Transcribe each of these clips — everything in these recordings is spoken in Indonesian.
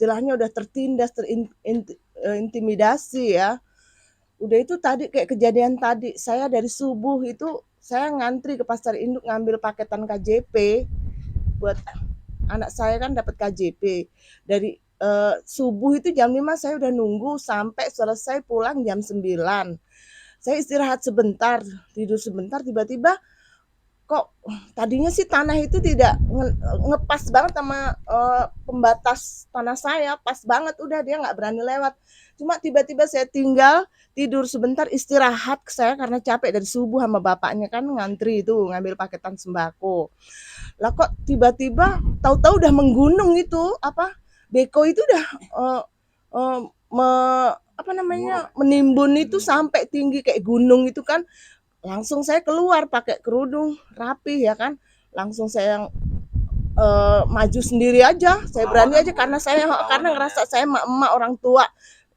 istilahnya udah tertindas, intimidasi ya. Udah itu tadi kayak kejadian tadi, saya dari subuh itu saya ngantri ke pasar induk ngambil paketan KJP buat anak saya kan dapat KJP. Dari subuh itu jam 5 saya udah nunggu sampai selesai pulang jam 9. Saya istirahat sebentar, tidur sebentar, tiba-tiba kok tadinya sih tanah itu tidak ngepas banget sama pembatas tanah saya, pas banget udah dia nggak berani lewat. Cuma tiba-tiba saya tinggal tidur sebentar istirahat saya karena capek dari subuh sama bapaknya kan ngantri itu ngambil paketan sembako. Lah kok tiba-tiba tahu-tahu udah menggunung itu apa beko itu udah uh, uh, me, apa namanya menimbun itu sampai tinggi kayak gunung itu kan. Langsung saya keluar pakai kerudung rapi ya kan, langsung saya maju sendiri aja, saya berani aja karena ngerasa saya emak orang tua,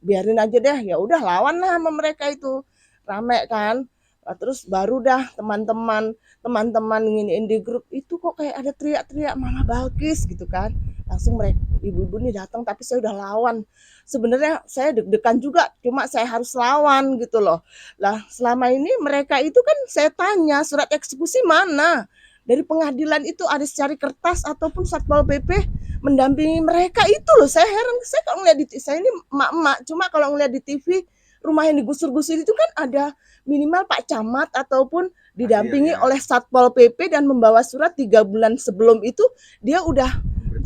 biarin aja deh, ya udah lawan lah sama mereka itu, rame kan. Nah, terus baru dah teman-teman nginiin di grup itu kok kayak ada teriak-teriak Mama Balkis gitu kan, langsung mereka ibu-ibu nih datang tapi saya udah lawan. Sebenarnya saya deg-degan juga, cuma saya harus lawan gitu loh. Lah selama ini mereka itu kan saya tanya surat eksekusi mana? Dari pengadilan itu ada secari kertas ataupun Satpol PP mendampingi mereka itu loh. Saya heran, saya kalau ngeliat di saya ini emak-emak, cuma kalau ngeliat di TV rumah yang digusur-gusur itu kan ada minimal Pak Camat ataupun didampingi oleh Satpol PP dan membawa surat 3 bulan sebelum itu dia udah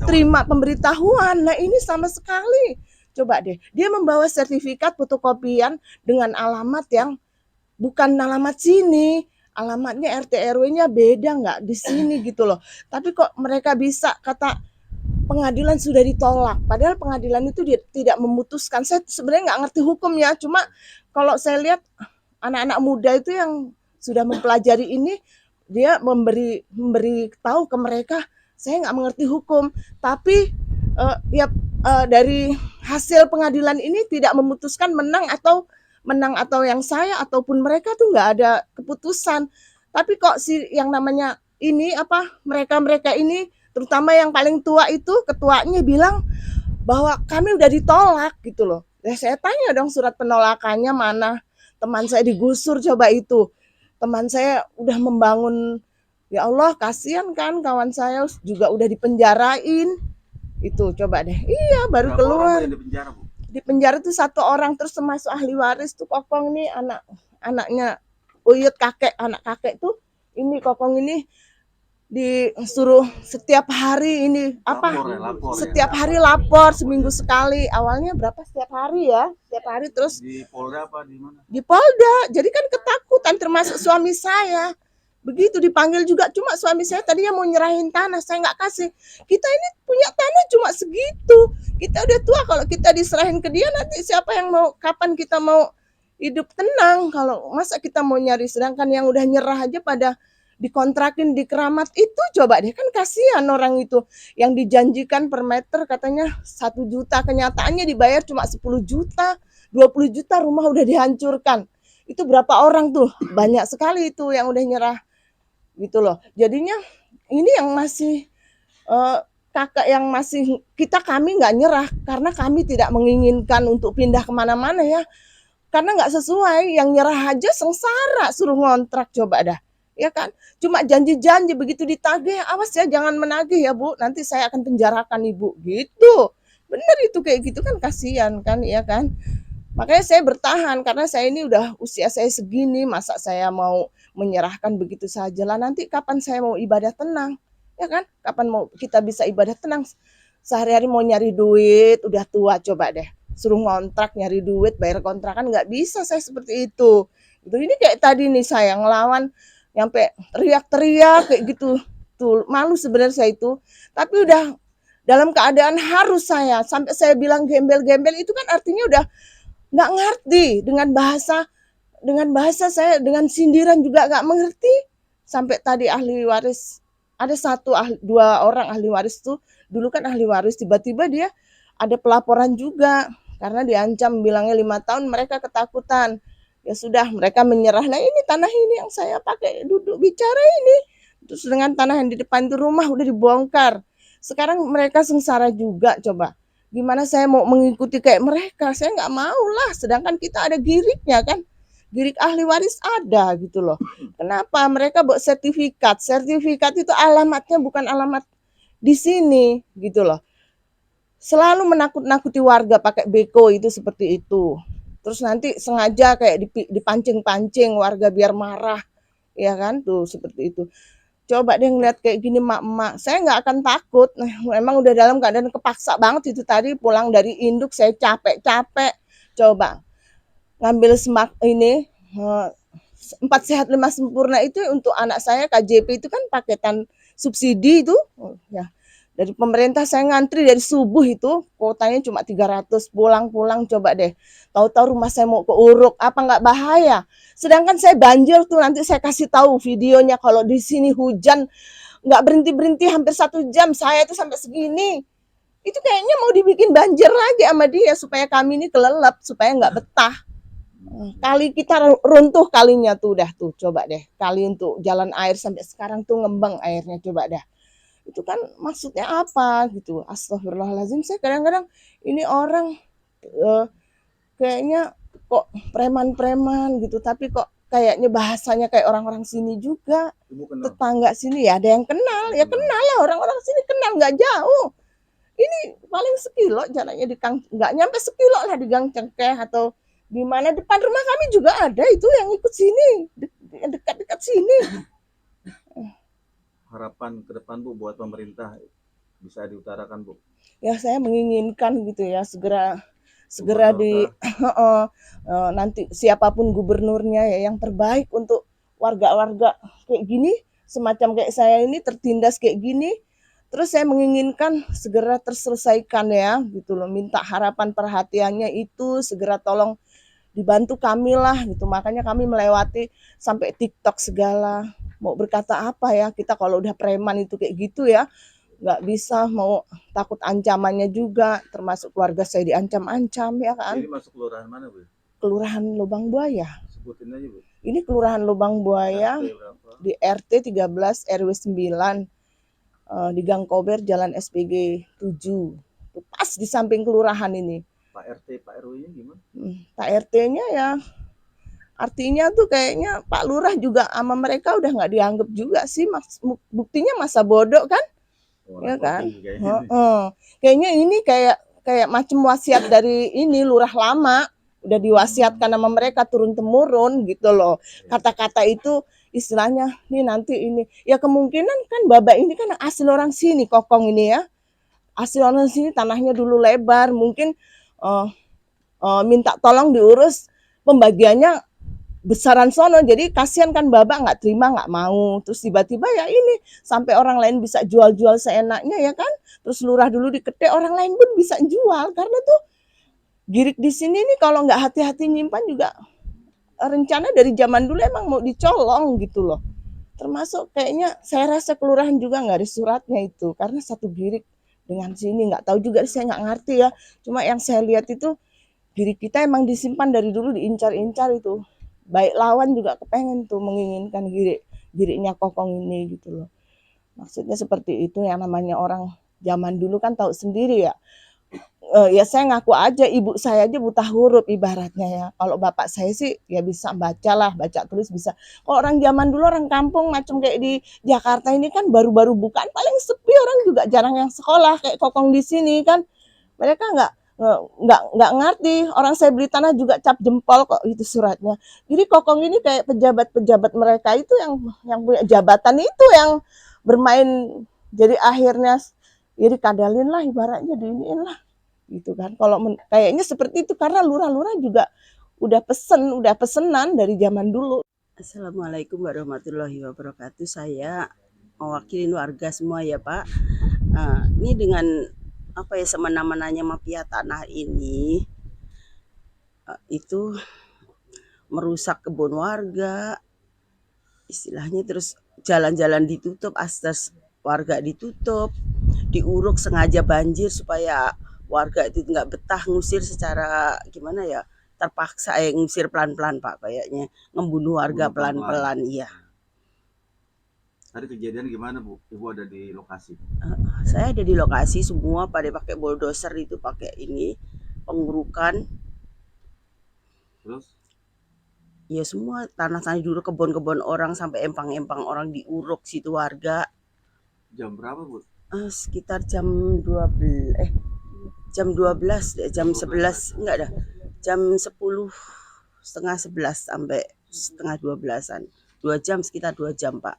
terima pemberitahuan. Nah ini sama sekali. Coba deh, dia membawa sertifikat fotokopian dengan alamat yang bukan alamat sini, alamatnya RT RW-nya beda nggak di sini gitu loh. Tapi kok mereka bisa kata pengadilan sudah ditolak, padahal pengadilan itu tidak memutuskan. Saya sebenarnya nggak ngerti hukum ya, cuma kalau saya lihat anak-anak muda itu yang sudah mempelajari ini, dia memberi tahu ke mereka, saya nggak mengerti hukum, tapi ya dari hasil pengadilan ini tidak memutuskan menang atau yang saya ataupun mereka tuh nggak ada keputusan. Tapi kok si yang namanya ini apa mereka-mereka ini terutama yang paling tua itu ketuanya bilang bahwa kami udah ditolak gitu loh. Ya saya tanya dong surat penolakannya mana? Teman saya digusur coba itu. Teman saya udah membangun, ya Allah kasihan kan kawan saya juga udah dipenjarain. Itu coba deh. Iya baru keluar. Di penjara tuh 1 orang, terus termasuk ahli waris tuh Kokong nih anaknya Uyut anak kakek tuh ini Kokong ini disuruh setiap hari ini apa setiap hari lapor seminggu sekali, awalnya berapa setiap hari ya setiap hari, terus di Polda apa di mana? Di Polda, jadi kan ketakutan termasuk suami saya. Begitu dipanggil juga, cuma suami saya tadinya mau nyerahin tanah, saya nggak kasih. Kita ini punya tanah cuma segitu. Kita udah tua, kalau kita diserahin ke dia nanti siapa yang mau, kapan kita mau hidup tenang kalau masa kita mau nyari, sedangkan yang udah nyerah aja pada dikontrakin di Keramat itu, coba deh kan kasihan orang itu yang dijanjikan per meter katanya 1 juta, kenyataannya dibayar cuma 10 juta 20 juta, rumah udah dihancurkan. Itu berapa orang tuh, banyak sekali itu yang udah nyerah gitu loh. Jadinya ini yang masih kakak yang masih kami nggak nyerah karena kami tidak menginginkan untuk pindah kemana-mana ya, karena nggak sesuai, yang nyerah aja sengsara suruh ngontrak coba dah ya kan, cuma janji-janji, begitu ditagih awas ya jangan menagih ya Bu, nanti saya akan penjarakan Ibu gitu. Bener itu kayak gitu kan, kasihan kan ya kan. Makanya saya bertahan karena saya ini udah usia saya segini, masa saya mau menyerahkan begitu saja lah, nanti kapan saya mau ibadah tenang, ya kan? Kapan mau kita bisa ibadah tenang? Sehari-hari mau nyari duit, udah tua coba deh. Suruh ngontrak, nyari duit, bayar kontrakan, nggak bisa saya seperti itu. Gitu. Ini kayak tadi nih saya ngelawan, nyampe teriak-teriak kayak gitu. Tuh, malu sebenarnya saya itu. Tapi udah dalam keadaan harus saya, sampai saya bilang gembel-gembel itu kan artinya udah nggak ngerti, dengan bahasa saya, dengan sindiran juga nggak mengerti. Sampai tadi ahli waris, ada 2 orang ahli waris tuh, dulu kan ahli waris, tiba-tiba dia ada pelaporan juga karena diancam bilangnya 5 tahun, mereka ketakutan. Ya sudah, mereka menyerah. Nah ini tanah ini yang saya pakai duduk bicara ini, terus dengan tanah yang di depan itu rumah udah dibongkar. Sekarang mereka sengsara juga coba. Gimana saya mau mengikuti kayak mereka? Saya nggak mau lah. Sedangkan kita ada giriknya kan. Girik ahli waris ada gitu loh. Kenapa mereka buat sertifikat? Sertifikat itu alamatnya bukan alamat di sini gitu loh. Selalu menakut-nakuti warga pakai beko itu seperti itu. Terus nanti sengaja kayak dipancing-pancing warga biar marah, ya kan tuh seperti itu. Coba deh ngeliat kayak gini mak-mak, saya nggak akan takut. Nah, emang udah dalam keadaan kepaksa banget itu tadi pulang dari induk saya capek-capek. Coba ngambil semak ini 4 sehat 5 sempurna itu untuk anak saya KJP itu kan paketan subsidi itu ya dari pemerintah. Saya ngantri dari subuh itu kuotanya cuma 300 pulang-pulang. Coba deh tahu-tahu rumah saya mau keuruk, apa nggak bahaya? Sedangkan saya banjir tuh, nanti saya kasih tahu videonya. Kalau di sini hujan nggak berhenti-berhenti hampir 1 jam, saya tuh sampai segini. Itu kayaknya mau dibikin banjir lagi sama dia supaya kami ini kelelep, supaya nggak betah. Kali kita runtuh kalinya tuh udah tuh, coba deh. Kali untuk jalan air sampai sekarang tuh ngembang airnya, coba dah. Itu kan maksudnya apa gitu. Astagfirullahaladzim, saya kadang-kadang ini orang kayaknya kok preman-preman gitu, tapi kok kayaknya bahasanya kayak orang-orang sini juga. Tetangga sini ya ada yang kenal, ya kenal lah, orang-orang sini kenal nggak jauh. Ini paling sekilo jalannya di Kang, nggak nyampe sekilo lah di Gang Cengkeh atau di mana depan rumah kami juga ada itu yang ikut sini, dekat-dekat sini. Harapan ke depan Bu buat pemerintah bisa diutarakan Bu? Ya saya menginginkan gitu ya segera segera di nanti siapapun gubernurnya ya yang terbaik untuk warga-warga kayak gini, semacam kayak saya ini tertindas kayak gini. Terus saya menginginkan segera terselesaikan ya gitu loh, minta harapan perhatiannya itu segera tolong dibantu kami lah gitu. Makanya kami melewati sampai TikTok segala. Mau berkata apa ya, kita kalau udah preman itu kayak gitu ya, nggak bisa, mau takut ancamannya juga, termasuk keluarga saya diancam-ancam ya kan. Ini masuk kelurahan mana Bu? Kelurahan Lubang Buaya. Sebutin aja Bu. Ini Kelurahan Lubang Buaya RT di RT 13 RW 9 di Gang Kober Jalan SPG 7. Pas di samping kelurahan ini. Pak RT, Pak RW-nya gimana? Pak RT-nya ya artinya tuh kayaknya Pak Lurah juga sama mereka udah nggak dianggap juga sih. Buktinya masa bodoh kan, ya kan. Kayaknya ini kayak kayak macam wasiat dari ini lurah lama, udah diwasiatkan sama mereka turun temurun gitu loh. Kata-kata itu istilahnya nih nanti ini ya, kemungkinan kan Baba ini kan asli orang sini, Kokong ini ya, asli orang sini, tanahnya dulu lebar, mungkin minta tolong diurus pembagiannya besaran sono, jadi kasihan kan Baba nggak terima, nggak mau, terus tiba-tiba ya ini sampai orang lain bisa jual-jual seenaknya ya kan. Terus lurah dulu diketek, orang lain pun bisa jual karena tuh girik di sini nih kalau nggak hati-hati nyimpan juga rencana dari zaman dulu emang mau dicolong gitu loh. Termasuk kayaknya saya rasa kelurahan juga nggak ada suratnya itu karena satu girik dengan sini, nggak tahu juga, saya nggak ngerti ya. Cuma yang saya lihat itu girik kita emang disimpan dari dulu, diincar-incar itu. Baik lawan juga kepengen tuh menginginkan giriknya Kokong ini gitu loh. Maksudnya seperti itu, yang namanya orang zaman dulu kan tahu sendiri ya. Ya saya ngaku aja, ibu saya aja buta huruf ibaratnya ya. Kalau bapak saya sih ya bisa baca lah, baca tulis bisa. Kalau orang zaman dulu, orang kampung macam kayak di Jakarta ini kan baru-baru bukaan paling sepi, orang juga jarang yang sekolah kayak Kokong di sini kan. Mereka nggak ngerti. Orang saya beli tanah juga cap jempol kok itu suratnya. Jadi Kokong ini kayak pejabat-pejabat mereka itu yang punya jabatan itu yang bermain, jadi akhirnya jadi kadalin lah ibaratnya, diiniin lah gitu kan. Kalau kayaknya seperti itu karena lurah-lurah juga udah pesenan dari zaman dulu. Assalamualaikum warahmatullahi wabarakatuh. Saya mewakili warga semua ya Pak. Ini dengan apa ya, semena-menanya mafia tanah ini itu merusak kebun warga, istilahnya, terus jalan-jalan ditutup, akses warga ditutup, diuruk sengaja banjir supaya warga itu nggak betah, ngusir secara gimana ya, terpaksa ngusir pelan-pelan Pak, kayaknya ngembunuh warga pelan-pelan. Iya. Tadi kejadian gimana Bu? Ibu ada di lokasi. Saya ada di lokasi, semua pada pakai bulldozer itu, pakai ini pengurukan. Terus Ya semua tanah-tanah dulu, kebun-kebun orang sampai empang-empang orang diuruk situ warga. jam berapa Bu? Sekitar jam 12 jam 12 deh, jam 11 enggak dah. Jam 10 setengah 11 sampai setengah 12-an. 2 jam, sekitar 2 jam, Pak.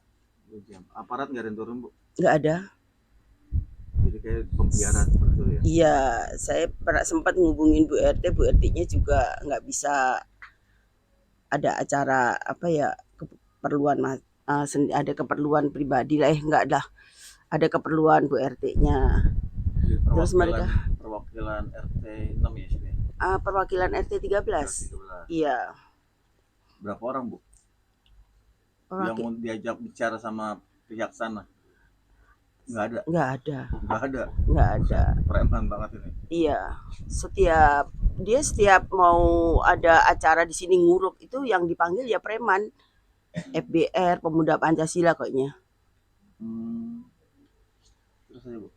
2 jam. Aparat nggak ada yang turun Bu? Enggak ada. Jadi kayak pembiaran seperti itu ya. Iya, saya pernah sempat ngubungin Bu RT, Bu RT-nya juga nggak bisa, ada acara apa ya, keperluan ada keperluan pribadi lah, enggak dah. Ada keperluan Bu RT-nya. Di Terus mereka perwakilan RT 6 ya sini. perwakilan RT 13. 13. Iya. Berapa orang Bu? Yang Perwakil mau diajak bicara sama pihak sana? Nggak ada. nggak ada. Nggak ada. Nggak ada. Preman banget ini. Iya. Setiap mau ada acara di sini nguruk itu yang dipanggil ya preman. FBR, Pemuda Pancasila kayaknya. Terus aja Bu.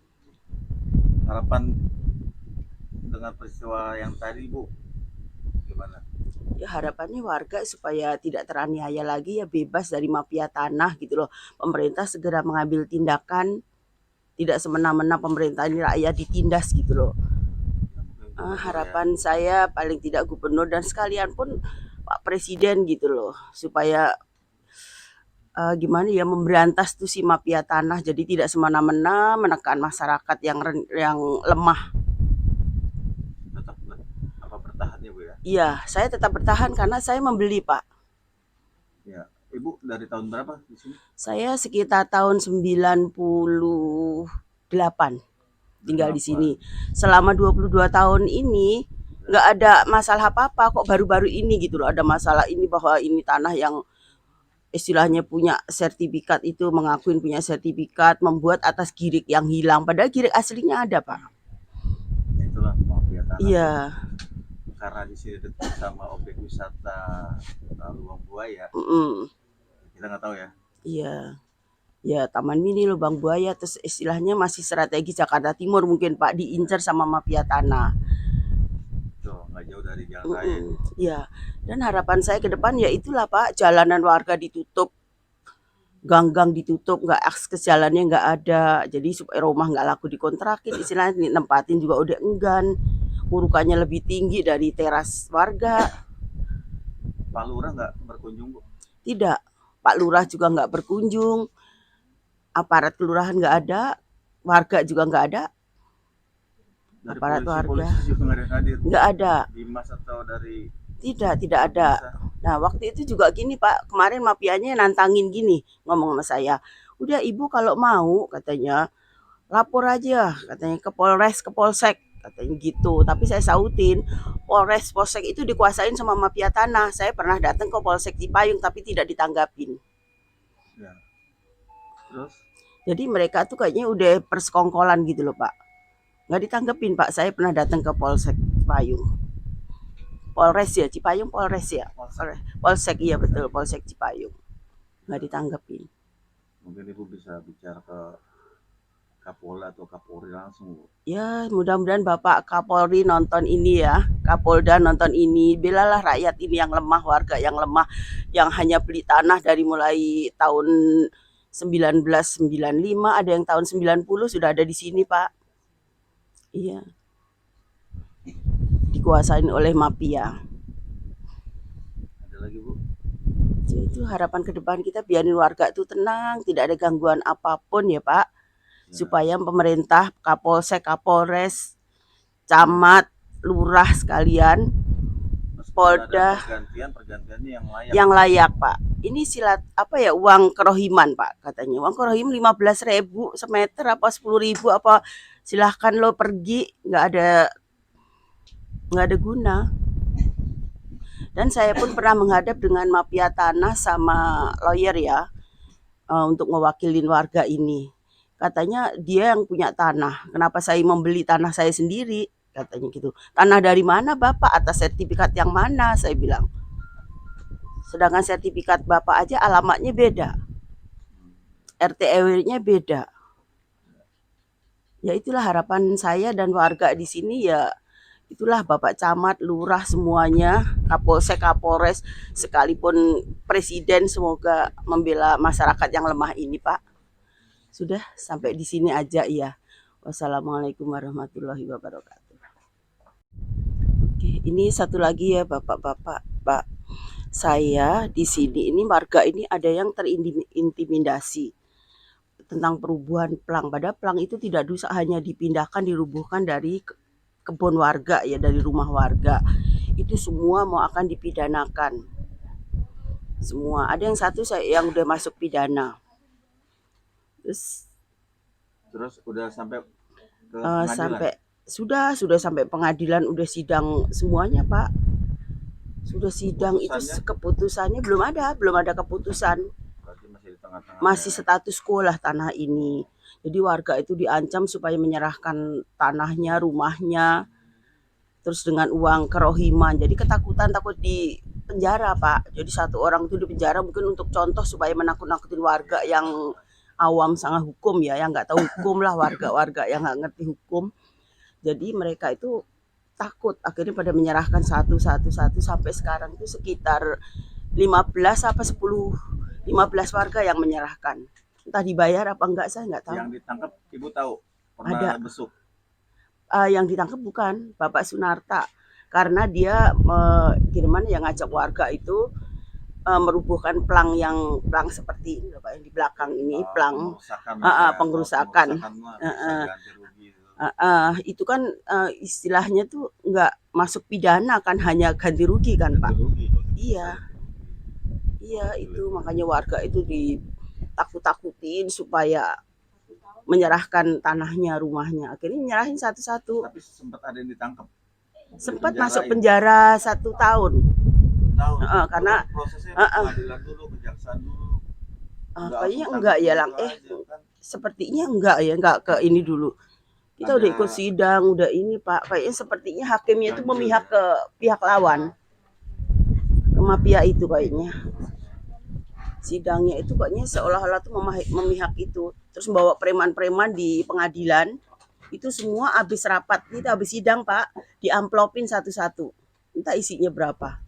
Harapan dengan peristiwa yang tadi Bu, gimana? Ya harapannya warga supaya tidak teraniaya lagi, ya bebas dari mafia tanah gitu loh. Pemerintah segera mengambil tindakan, tidak semena-mena pemerintah ini rakyat ditindas gitu loh. Harapan saya paling tidak gubernur dan sekalian pun Pak Presiden gitu loh, supaya gimana ya, memberantas tuh si mafia tanah, jadi tidak semena-mena menekan masyarakat yang lemah. Tetap bertahan ya Bu ya? Iya, saya tetap bertahan karena saya membeli Pak. Ya, Ibu dari tahun berapa di sini? Saya sekitar tahun 98 tinggal di sini. Selama 22 tahun ini nggak ada masalah apa-apa, kok baru-baru ini gitu loh ada masalah ini, bahwa ini tanah yang istilahnya punya sertifikat, itu mengakuin punya sertifikat, membuat atas girik yang hilang, padahal girik aslinya ada Pak. Itulah mafia tanah. Iya. Karena di sini dekat sama objek wisata Lubang Buaya. Kita nggak tahu ya. Iya. Ya Taman Mini Lubang Buaya, terus istilahnya masih strategi Jakarta Timur mungkin Pak, diincar sama mafia tanah. Tuh, nggak jauh dari jalan raya. Ya, dan harapan saya ke depan ya itulah Pak, jalanan warga ditutup, gang-gang ditutup, nggak akses jalannya nggak ada, jadi supaya rumah nggak laku dikontrakin, istilahnya nempatin juga udah enggan, urukannya lebih tinggi dari teras warga. Pak Lurah nggak berkunjung Bu? Tidak, Pak Lurah juga nggak berkunjung, aparat kelurahan nggak ada, warga juga nggak ada. Dari Aparat warga polisi juga nggak ada yang hadir? Nggak ada. Dimas atau dari? Tidak ada. Nah waktu itu juga gini Pak, kemarin mafianya nantangin gini, ngomong sama saya, udah Ibu kalau mau katanya lapor aja katanya ke Polres, ke Polsek katanya gitu. Tapi saya sautin, Polres, Polsek itu dikuasain sama mafia tanah. Saya pernah datang ke Polsek Cipayung tapi tidak ditanggapin. Ya. Terus? Jadi mereka tuh kayaknya udah persekongkolan gitu loh Pak, nggak ditanggepin Pak. Saya pernah datang ke Polsek Cipayung, Polres ya, Cipayung Polres ya, Polsek iya betul, Polsek Cipayung, nggak ditanggepin. Mungkin Ibu bisa bicara ke Kapolda atau Kapolri langsung. Ya mudah-mudahan Bapak Kapolri nonton ini ya, Kapolda nonton ini, belalah rakyat ini yang lemah, warga yang lemah, yang hanya beli tanah dari mulai tahun 1995, ada yang tahun 90 sudah ada di sini Pak. Iya, dikuasain oleh mafia. Ada lagi Bu? Jadi itu harapan ke depan kita, biarin warga itu tenang, tidak ada gangguan apapun ya Pak. Supaya pemerintah, Kapolsek, Kapolres, camat, lurah sekalian, Polda, pergantiannya yang layak Pak. Ini silat apa ya, uang kerohiman Pak katanya. Uang kerohim 15.000 semeter apa 10.000 apa, silahkan lo pergi, nggak ada guna. Dan saya pun pernah menghadap dengan mafia tanah sama lawyer ya, untuk mewakilin warga ini. Katanya dia yang punya tanah, kenapa saya membeli tanah saya sendiri, katanya gitu. Tanah dari mana Bapak, atas sertifikat yang mana, saya bilang. Sedangkan sertifikat Bapak aja alamatnya beda. RT RW-nya beda. Ya itulah harapan saya dan warga di sini ya. Itulah Bapak Camat, Lurah semuanya, Kapolsek, Kapolres, sekalipun Presiden semoga membela masyarakat yang lemah ini, Pak. Sudah sampai di sini aja ya. Wassalamualaikum warahmatullahi wabarakatuh. Oke, ini satu lagi ya Bapak-bapak, Pak. Saya di sini ini warga ini ada yang terintimidasi tentang perubuhan plang. Padahal plang itu tidak bisa hanya dipindahkan, dirubuhkan dari kebun warga ya, dari rumah warga. Itu semua mau akan dipidanakan. Semua. Ada yang satu yang udah masuk pidana. Terus udah sampai ke pengadilan? Sampai sudah sampai pengadilan, udah sidang semuanya, Pak. Sudah sidang itu keputusannya belum ada keputusan. Berarti masih di tengah-tengah. Masih status quo lah tanah ini. Jadi warga itu diancam supaya menyerahkan tanahnya, rumahnya, terus dengan uang kerohiman. Jadi ketakutan, takut di penjara, Pak. Jadi satu orang itu di penjara mungkin untuk contoh supaya menakut-nakutin warga yang awam sangat hukum ya, yang nggak tahu hukum lah, warga-warga yang nggak ngerti hukum. Jadi mereka itu takut, akhirnya pada menyerahkan satu sampai sekarang itu sekitar 15 apa 15 warga yang menyerahkan. Entah dibayar apa enggak saya nggak tahu. Yang ditangkap Ibu tahu? Pernah besuk? Yang ditangkap bukan Bapak Sunarta, karena dia gimana yang ngajak warga itu merubuhkan plang seperti ini Pak, yang di belakang ini plang pengrusakan. Itu kan istilahnya tuh nggak masuk pidana kan, hanya ganti rugi kan Pak. Iya itu makanya warga itu ditakut-takutin supaya menyerahkan tanahnya, rumahnya. Akhirnya nyerahin satu-satu. Tapi sempat ada yang ditangkap? Sempat masuk penjara 1 tahun. Karena prosesnya pengadilan dulu, kejaksaan dulu. Kayaknya enggak ya Lang. Sepertinya enggak ya, enggak ke ini dulu. Kita udah ikut sidang, udah ini Pak. Kayaknya sepertinya hakimnya itu memihak ke pihak lawan. Ke mafia itu kayaknya. Sidangnya itu kayaknya seolah-olah tuh memihak itu. Terus bawa preman-preman di pengadilan. Itu semua habis rapat, kita habis sidang Pak, diamplopin satu-satu. Entah isinya berapa.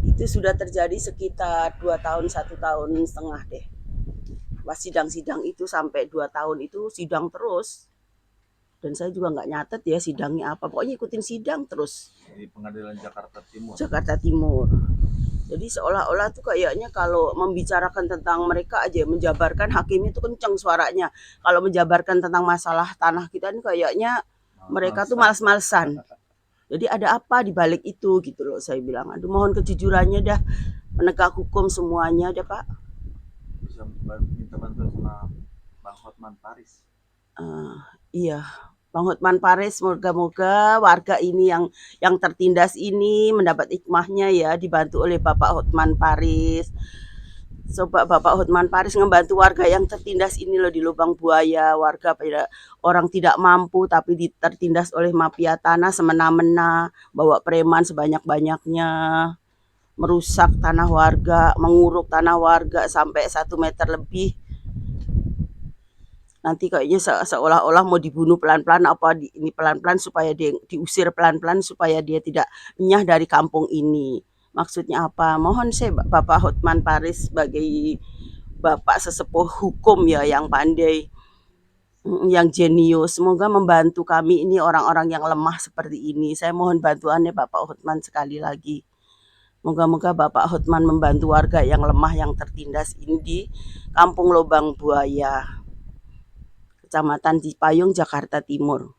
Itu sudah terjadi sekitar 2 tahun, 1,5 tahun deh. Pas sidang-sidang itu sampai 2 tahun itu sidang terus. Dan saya juga nggak nyatet ya sidangnya apa. Pokoknya ikutin sidang terus. Di pengadilan Jakarta Timur. Jakarta Timur. Jadi seolah-olah tuh kayaknya kalau membicarakan tentang mereka aja, menjabarkan hakimnya itu kencang suaranya. Kalau menjabarkan tentang masalah tanah kita ini kayaknya mereka tuh malas-malesan. Jadi ada apa di balik itu gitu loh, saya bilang. Aduh mohon kejujurannya dah, penegak hukum semuanya dah Pak. Bisa minta bantuan sama Bang Hotman Paris. Iya, Bang Hotman Paris, moga-moga warga ini yang tertindas ini mendapat hikmahnya ya, dibantu oleh Bapak Hotman Paris. Coba Bapak Hotman Paris ngebantu warga yang tertindas ini loh di Lubang Buaya, warga orang tidak mampu tapi tertindas oleh mafia tanah semena-mena, bawa preman sebanyak-banyaknya, merusak tanah warga, menguruk tanah warga sampai 1 meter lebih. Nanti kayaknya seolah-olah mau dibunuh pelan-pelan ini pelan-pelan supaya dia diusir pelan-pelan supaya dia tidak enyah dari kampung ini. Maksudnya apa? Mohon saya Bapak Hotman Paris sebagai Bapak sesepuh hukum ya yang pandai, yang jenius, semoga membantu kami ini orang-orang yang lemah seperti ini. Saya mohon bantuannya Bapak Hotman sekali lagi. Moga-moga Bapak Hotman membantu warga yang lemah yang tertindas ini di Kampung Lubang Buaya, Kecamatan Cipayung, Jakarta Timur.